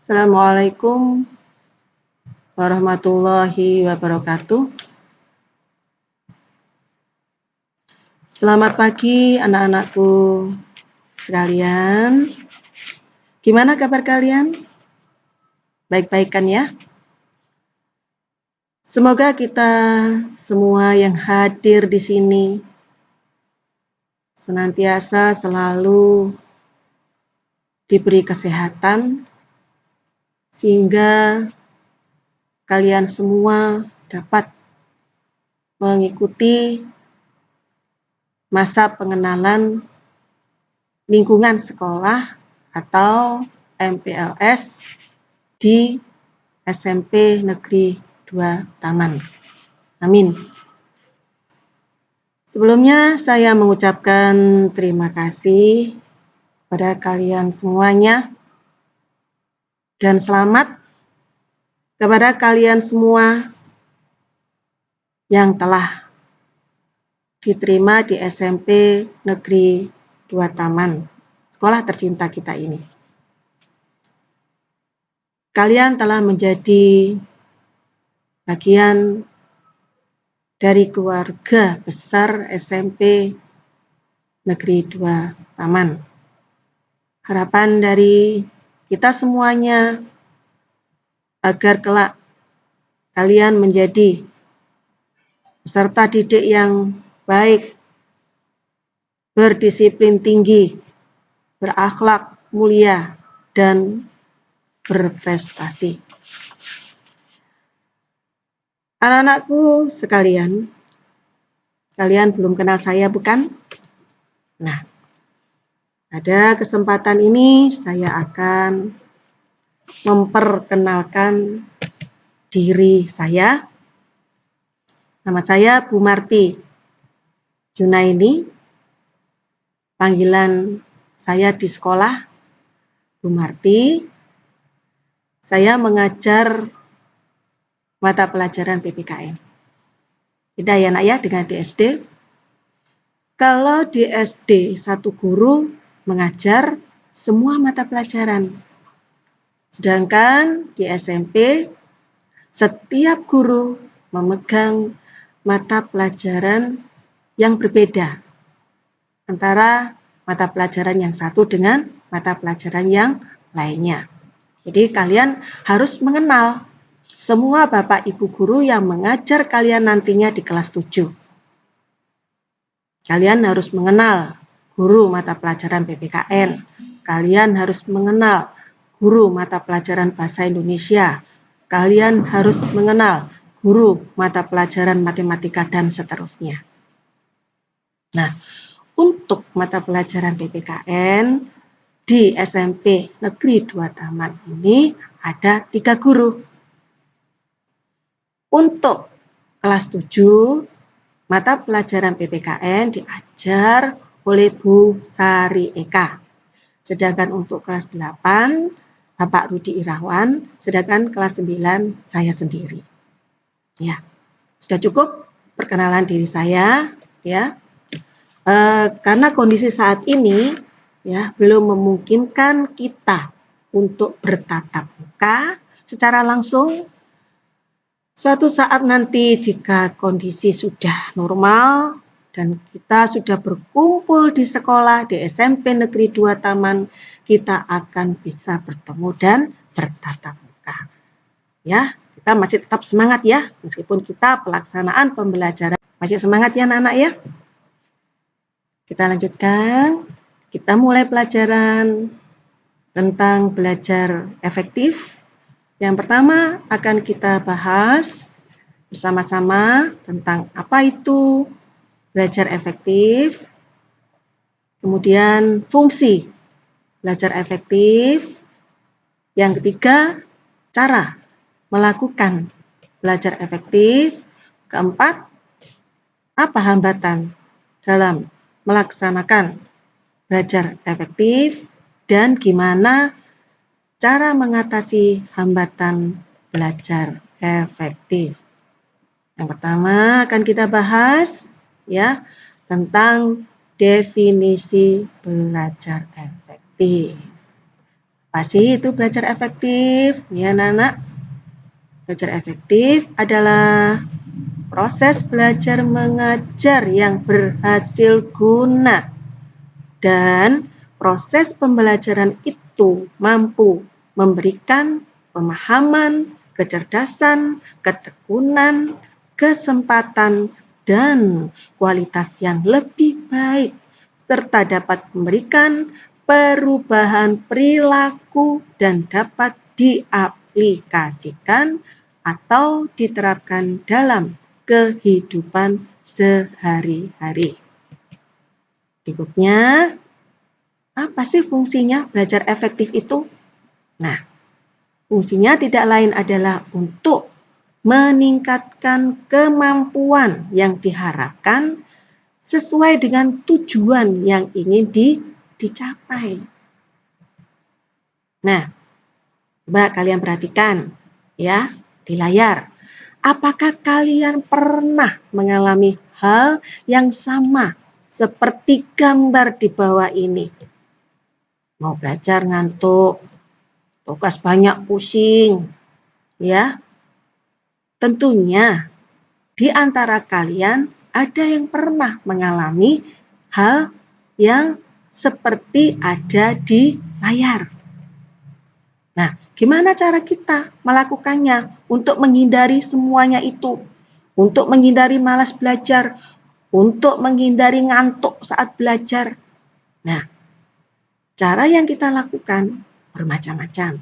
Assalamualaikum warahmatullahi wabarakatuh. Selamat pagi anak-anakku sekalian. Gimana kabar kalian? Baik-baik kan ya? Semoga kita semua yang hadir di sini senantiasa selalu diberi kesehatan sehingga kalian semua dapat mengikuti masa pengenalan lingkungan sekolah atau MPLS di SMP Negeri 2 Taman. Amin. Sebelumnya saya mengucapkan terima kasih pada kalian semuanya dan selamat kepada kalian semua yang telah diterima di SMP Negeri 2 Taman, sekolah tercinta kita ini. Kalian telah menjadi bagian dari keluarga besar SMP Negeri 2 Taman. Harapan dari kita semuanya agar kelak kalian menjadi peserta didik yang baik, berdisiplin tinggi, berakhlak mulia, dan berprestasi. Anak-anakku sekalian, kalian belum kenal saya bukan? Nah, pada kesempatan ini saya akan memperkenalkan diri saya. Nama saya Bu Marti Junaini. Panggilan saya di sekolah Bu Marti. Saya mengajar mata pelajaran PPKN. Beda ya nak ya dengan di SD. Kalau di SD satu guru mengajar semua mata pelajaran. Sedangkan di SMP setiap guru memegang mata pelajaran yang berbeda antara mata pelajaran yang satu dengan mata pelajaran yang lainnya. Jadi kalian harus mengenal semua Bapak Ibu guru yang mengajar kalian nantinya di kelas 7. Kalian harus mengenal guru mata pelajaran PPKN. Kalian harus mengenal guru mata pelajaran bahasa Indonesia. Kalian harus mengenal guru mata pelajaran matematika dan seterusnya. Nah, untuk mata pelajaran PPKN di SMP Negeri 2 Taman ini ada 3 guru. Untuk kelas 7, mata pelajaran PPKN diajar oleh Bu Sari Eka. Sedangkan untuk kelas 8, Bapak Rudi Irawan, sedangkan kelas 9 saya sendiri. Ya, sudah cukup perkenalan diri saya, ya. Karena kondisi saat ini ya belum memungkinkan kita untuk bertatap muka secara langsung. Suatu saat nanti jika kondisi sudah normal dan kita sudah berkumpul di sekolah di SMP Negeri 2 Taman, kita akan bisa bertemu dan bertatap muka. Ya, kita masih tetap semangat ya, meskipun kita pelaksanaan pembelajaran. Masih semangat ya anak-anak ya? Kita lanjutkan, kita mulai pelajaran tentang belajar efektif. Yang pertama akan kita bahas bersama-sama tentang apa itu belajar efektif, kemudian fungsi belajar efektif, yang ketiga cara melakukan belajar efektif, keempat apa hambatan dalam melaksanakan belajar efektif, dan gimana cara mengatasi hambatan belajar efektif. Yang pertama akan kita bahas ya tentang definisi belajar efektif. Apa sih itu belajar efektif? Ya, anak-anak. Belajar efektif adalah proses belajar mengajar yang berhasil guna dan proses pembelajaran itu mampu memberikan pemahaman, kecerdasan, ketekunan, kesempatan, dan kualitas yang lebih baik serta dapat memberikan perubahan perilaku dan dapat diaplikasikan atau diterapkan dalam kehidupan sehari-hari. Berikutnya, apa sih fungsinya belajar efektif itu? Nah, fungsinya tidak lain adalah untuk meningkatkan kemampuan yang diharapkan sesuai dengan tujuan yang ingin dicapai. Nah, coba kalian perhatikan ya di layar. Apakah kalian pernah mengalami hal yang sama seperti gambar di bawah ini? Mau belajar ngantuk, tugas banyak pusing, ya. Tentunya di antara kalian ada yang pernah mengalami hal yang seperti ada di layar. Nah, gimana cara kita melakukannya untuk menghindari semuanya itu? Untuk menghindari malas belajar, untuk menghindari ngantuk saat belajar. Nah, cara yang kita lakukan bermacam-macam.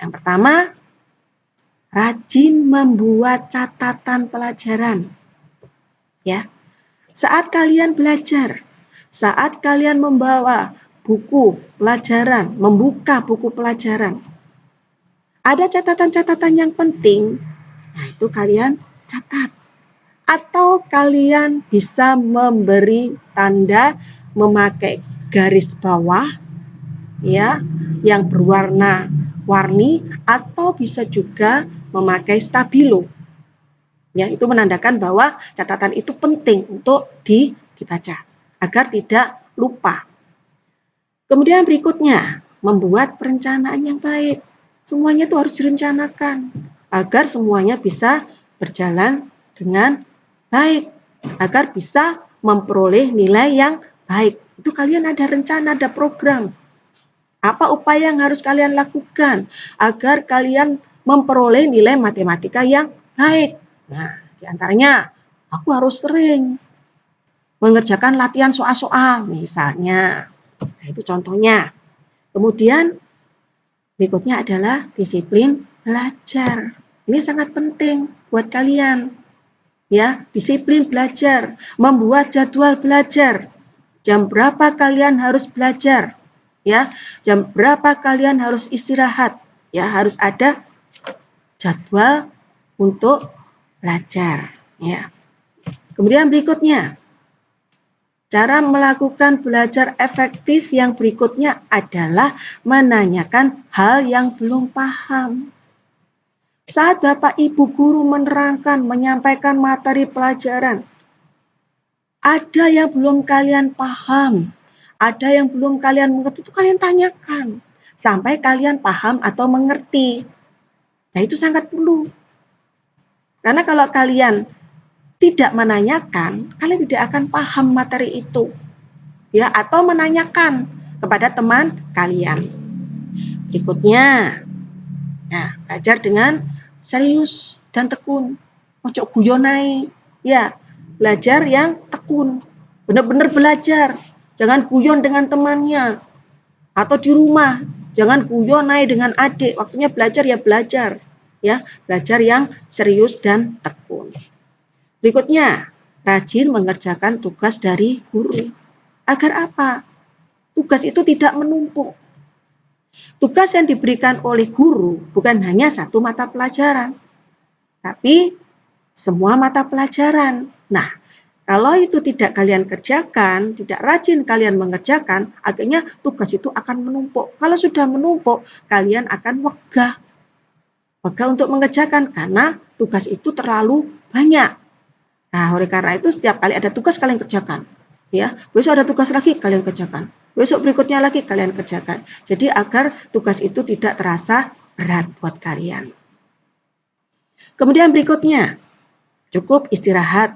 Yang pertama, rajin membuat catatan pelajaran. Ya. Saat kalian belajar, saat kalian membawa buku pelajaran, membuka buku pelajaran, ada catatan-catatan yang penting, nah itu kalian catat. Atau kalian bisa memberi tanda memakai garis bawah ya yang berwarna-warni atau bisa juga memakai stabilo. Ya, itu menandakan bahwa catatan itu penting untuk dibaca agar tidak lupa. Kemudian berikutnya, membuat perencanaan yang baik. Semuanya itu harus direncanakan agar semuanya bisa berjalan dengan baik, agar bisa memperoleh nilai yang baik. Itu kalian ada rencana, ada program. Apa upaya yang harus kalian lakukan agar kalian memperoleh nilai matematika yang baik? Nah, diantaranya aku harus sering mengerjakan latihan soal-soal misalnya. Nah, itu contohnya. Kemudian berikutnya adalah disiplin belajar. Ini sangat penting buat kalian. Ya, disiplin belajar, membuat jadwal belajar. Jam berapa kalian harus belajar? Ya, jam berapa kalian harus istirahat? Ya, harus ada jadwal untuk belajar, ya. Kemudian berikutnya, cara melakukan belajar efektif yang berikutnya adalah menanyakan hal yang belum paham. Saat Bapak Ibu guru menerangkan, menyampaikan materi pelajaran, ada yang belum kalian paham, ada yang belum kalian mengerti, itu kalian tanyakan sampai kalian paham atau mengerti. Nah, itu sangat perlu. Karena kalau kalian tidak menanyakan, kalian tidak akan paham materi itu. Ya, atau menanyakan kepada teman kalian. Berikutnya, nah, belajar dengan serius dan tekun. Ojo guyonai. Ya, belajar yang tekun. Benar-benar belajar. Jangan guyon dengan temannya. Atau di rumah, jangan guyonai dengan adik. Waktunya belajar ya belajar. Ya, belajar yang serius dan tekun. Berikutnya, rajin mengerjakan tugas dari guru. Agar apa? Tugas itu tidak menumpuk. Tugas yang diberikan oleh guru bukan hanya satu mata pelajaran, tapi semua mata pelajaran. Nah, kalau itu tidak kalian kerjakan, tidak rajin kalian mengerjakan, akhirnya tugas itu akan menumpuk. Kalau sudah menumpuk, kalian akan wegah. Wegah untuk mengerjakan karena tugas itu terlalu banyak. Nah, oleh karena itu setiap kali ada tugas kalian kerjakan. Ya, besok ada tugas lagi kalian kerjakan. besok berikutnya lagi kalian kerjakan. Jadi agar tugas itu tidak terasa berat buat kalian. Kemudian berikutnya, cukup istirahat,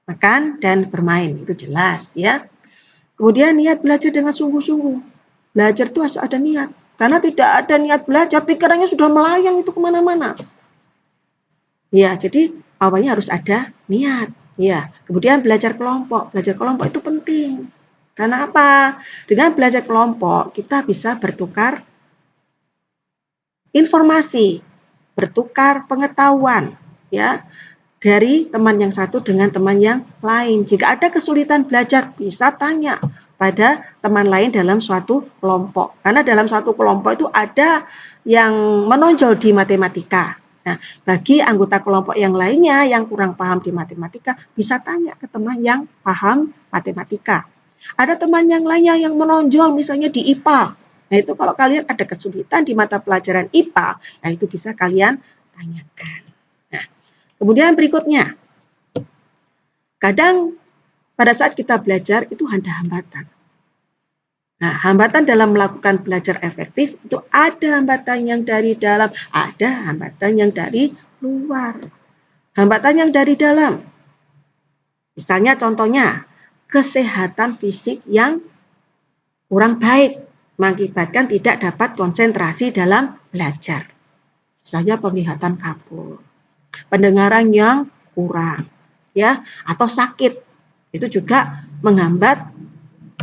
makan, dan bermain. Itu jelas ya. Kemudian niat belajar dengan sungguh-sungguh. Belajar itu harus ada niat. Karena tidak ada niat belajar, pikirannya sudah melayang itu kemana-mana. Ya, jadi awalnya harus ada niat. Ya, kemudian belajar kelompok. Belajar kelompok itu penting. Karena apa? Dengan belajar kelompok, kita bisa bertukar informasi, bertukar pengetahuan, ya, dari teman yang satu dengan teman yang lain. Jika ada kesulitan belajar, bisa tanya pada teman lain dalam suatu kelompok. Karena dalam suatu kelompok itu ada yang menonjol di matematika. Nah, bagi anggota kelompok yang lainnya yang kurang paham di matematika, bisa tanya ke teman yang paham matematika. Ada teman yang lainnya yang menonjol misalnya di IPA. Nah, itu kalau kalian ada kesulitan di mata pelajaran IPA, nah itu bisa kalian tanyakan. Nah, kemudian berikutnya, kadang pada saat kita belajar itu ada hambatan. Nah, hambatan dalam melakukan belajar efektif itu ada hambatan yang dari dalam, ada hambatan yang dari luar. Hambatan yang dari dalam, misalnya contohnya, kesehatan fisik yang kurang baik, mengakibatkan tidak dapat konsentrasi dalam belajar. Misalnya penglihatan kabur, pendengaran yang kurang, ya, atau sakit. Itu juga menghambat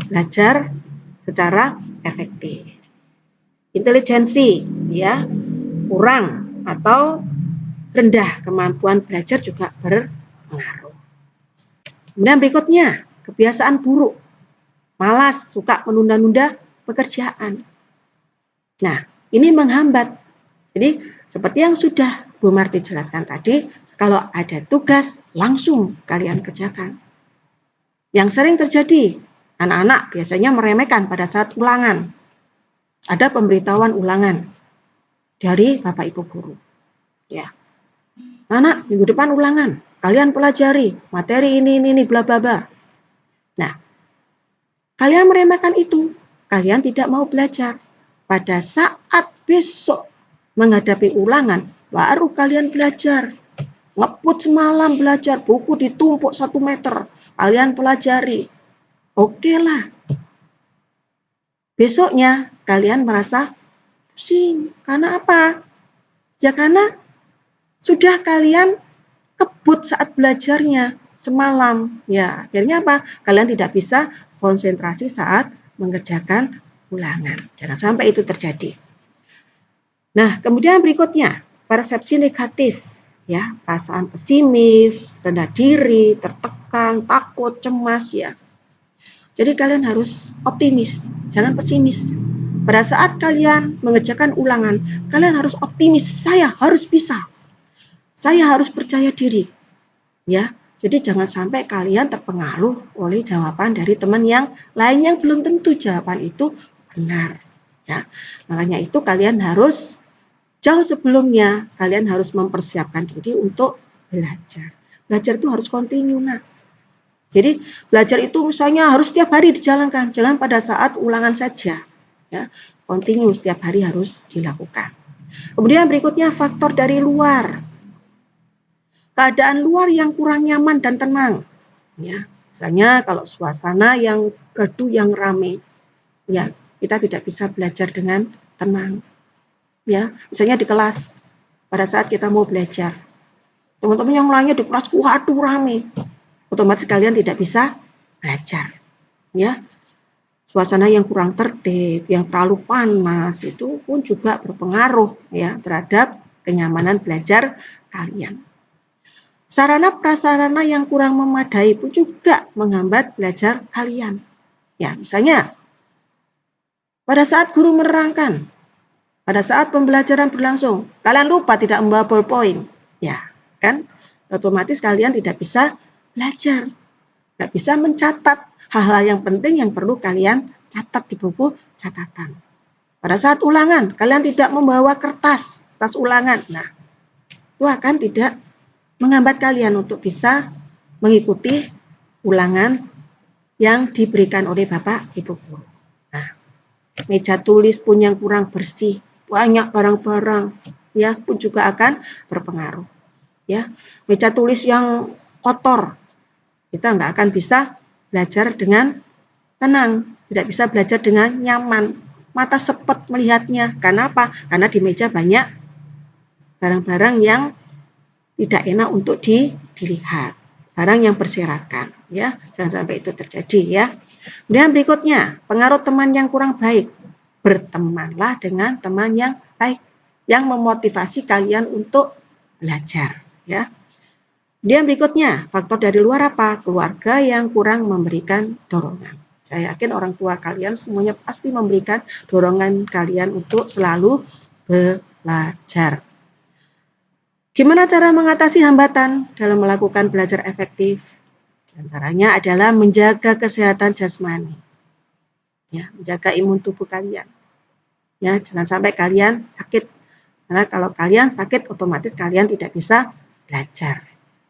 belajar secara efektif. Intelijensi, ya, kurang atau rendah, kemampuan belajar juga berpengaruh. Kemudian berikutnya, kebiasaan buruk, malas, suka menunda-nunda pekerjaan. Nah, ini menghambat. Jadi, seperti yang sudah Bu Marti jelaskan tadi, kalau ada tugas, langsung kalian kerjakan. Yang sering terjadi, anak-anak biasanya meremehkan pada saat ulangan. Ada pemberitahuan ulangan dari Bapak Ibu guru. Ya, anak, minggu depan ulangan. Kalian pelajari materi ini, bla bla bla. Nah, kalian meremehkan itu. Kalian tidak mau belajar. Pada saat besok menghadapi ulangan, baru kalian belajar. Ngebut semalam belajar, buku ditumpuk 1 meter. Kalian pelajari. Oke lah. Besoknya kalian merasa pusing. Karena apa? Ya karena sudah kalian kebut saat belajarnya semalam. Ya, akhirnya apa? Kalian tidak bisa konsentrasi saat mengerjakan ulangan. Jangan sampai itu terjadi. Nah, kemudian berikutnya, persepsi negatif. Ya, perasaan pesimis, rendah diri, tertekan, takut, cemas, ya. Jadi kalian harus optimis, jangan pesimis. Pada saat kalian mengerjakan ulangan, kalian harus optimis. Saya harus bisa. Saya harus percaya diri. Ya, jadi jangan sampai kalian terpengaruh oleh jawaban dari teman yang lain yang belum tentu jawaban itu benar. Ya, makanya itu kalian harus jauh sebelumnya kalian harus mempersiapkan diri untuk belajar. Belajar itu harus kontinu, nak. Jadi belajar itu misalnya harus setiap hari dijalankan, jangan pada saat ulangan saja. Ya, kontinu setiap hari harus dilakukan. Kemudian berikutnya faktor dari luar. Keadaan luar yang kurang nyaman dan tenang. Ya, misalnya kalau suasana yang gaduh, yang ramai, ya kita tidak bisa belajar dengan tenang. Ya, misalnya di kelas pada saat kita mau belajar, teman-teman yang lainnya di kelas waduh ramai, otomatis kalian tidak bisa belajar. Ya, suasana yang kurang tertib, yang terlalu panas itu pun juga berpengaruh ya terhadap kenyamanan belajar kalian. Sarana prasarana yang kurang memadai pun juga menghambat belajar kalian. Ya, misalnya pada saat guru menerangkan, pada saat pembelajaran berlangsung, kalian lupa tidak membawa ballpoint. Ya, kan? Otomatis kalian tidak bisa belajar. Tidak bisa mencatat hal-hal yang penting yang perlu kalian catat di buku catatan. Pada saat ulangan, kalian tidak membawa kertas ulangan. Nah, itu akan tidak menghambat kalian untuk bisa mengikuti ulangan yang diberikan oleh Bapak Ibu guru. meja tulis pun yang kurang bersih, banyak barang-barang, ya, pun juga akan berpengaruh. Ya, meja tulis yang kotor, kita nggak akan bisa belajar dengan tenang, tidak bisa belajar dengan nyaman. Mata sepet melihatnya. Karena apa? Karena di meja banyak barang-barang yang tidak enak untuk dilihat. Barang yang berserakan, ya. Jangan sampai itu terjadi, ya. Kemudian berikutnya, pengaruh teman yang kurang baik. Bertemanlah dengan teman yang baik, yang memotivasi kalian untuk belajar, ya. Kemudian berikutnya, faktor dari luar apa? Keluarga yang kurang memberikan dorongan. Saya yakin orang tua kalian semuanya pasti memberikan dorongan kalian untuk selalu belajar. Gimana cara mengatasi hambatan dalam melakukan belajar efektif? Di antaranya adalah menjaga kesehatan jasmani. Ya, menjaga imun tubuh kalian. Ya, jangan sampai kalian sakit. Karena kalau kalian sakit, otomatis kalian tidak bisa belajar.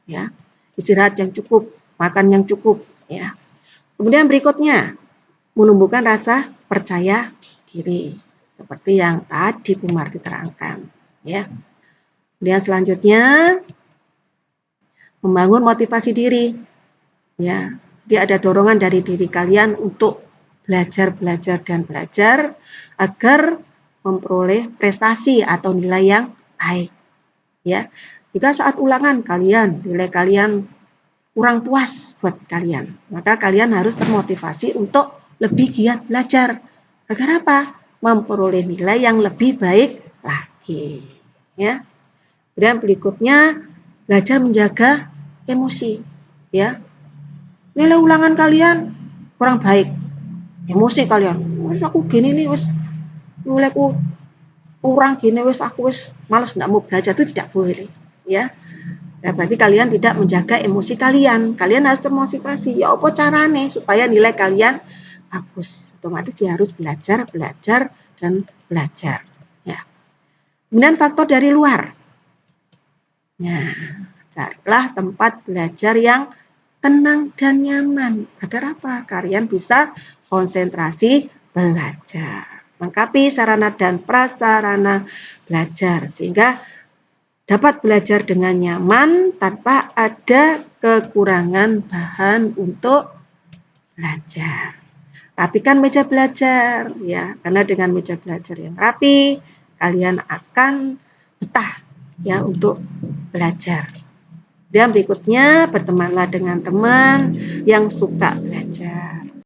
Ya, istirahat yang cukup, makan yang cukup. Ya. Kemudian berikutnya, menumbuhkan rasa percaya diri. Seperti yang tadi Bu Marti terangkan. Ya. Kemudian selanjutnya, membangun motivasi diri. Ya, dia ada dorongan dari diri kalian untuk belajar agar memperoleh prestasi atau nilai yang baik. Ya, jika saat ulangan nilai kalian kurang puas buat kalian, maka kalian harus termotivasi untuk lebih giat belajar. Agar apa? Memperoleh nilai yang lebih baik lagi. Ya. Kemudian berikutnya, belajar menjaga emosi. Ya. Nilai ulangan kalian kurang baik. Emosi kalian. Wis aku gini nih, wis nilaiku kurang gini, wis aku wis males enggak mau belajar, itu tidak boleh. Ya. Nah, berarti kalian tidak menjaga emosi kalian. Kalian harus termotivasi. Ya apa carane supaya nilai kalian bagus? Otomatis ya harus belajar dan belajar. Ya. Kemudian faktor dari luar. Nah, carilah tempat belajar yang tenang dan nyaman. Agar apa? Kalian bisa konsentrasi belajar. Lengkapi sarana dan prasarana belajar sehingga dapat belajar dengan nyaman tanpa ada kekurangan bahan untuk belajar. Rapikan meja belajar, ya, karena dengan meja belajar yang rapi, kalian akan betah, ya, untuk belajar. Dan berikutnya, bertemanlah dengan teman yang suka belajar.